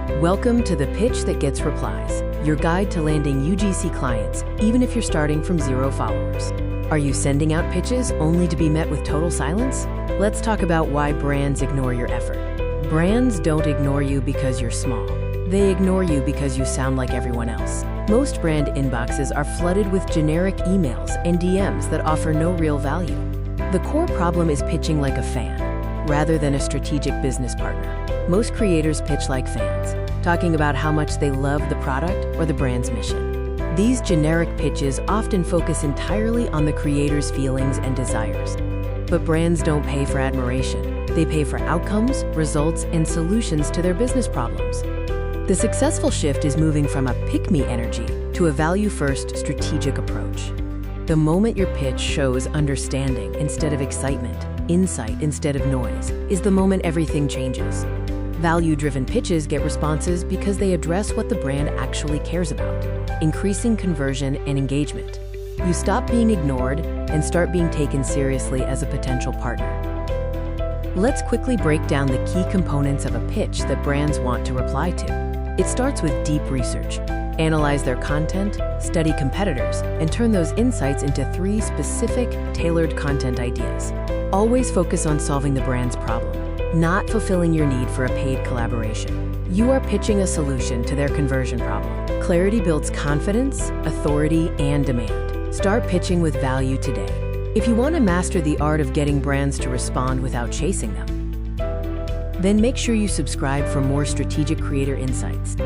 Welcome to the Pitch That Gets Replies, your guide to landing UGC clients, even if you're starting from 0 followers. Are you sending out pitches only to be met with total silence? Let's talk about why brands ignore your effort. Brands don't ignore you because you're small. They ignore you because you sound like everyone else. Most brand inboxes are flooded with generic emails and DMs that offer no real value. The core problem is pitching like a fan, rather than a strategic business partner. Most creators pitch like fans, talking about how much they love the product or the brand's mission. These generic pitches often focus entirely on the creator's feelings and desires. But brands don't pay for admiration. They pay for outcomes, results, and solutions to their business problems. The successful shift is moving from a pick-me energy to a value-first strategic approach. The moment your pitch shows understanding instead of excitement, insight instead of noise, is the moment everything changes. Value-driven pitches get responses because they address what the brand actually cares about, increasing conversion and engagement. You stop being ignored and start being taken seriously as a potential partner. Let's quickly break down the key components of a pitch that brands want to reply to. It starts with deep research. Analyze their content, study competitors, and turn those insights into 3 specific, tailored content ideas. Always focus on solving the brand's problem, not fulfilling your need for a paid collaboration. You are pitching a solution to their conversion problem. Clarity builds confidence, authority, and demand. Start pitching with value today. If you want to master the art of getting brands to respond without chasing them, then make sure you subscribe for more strategic creator insights.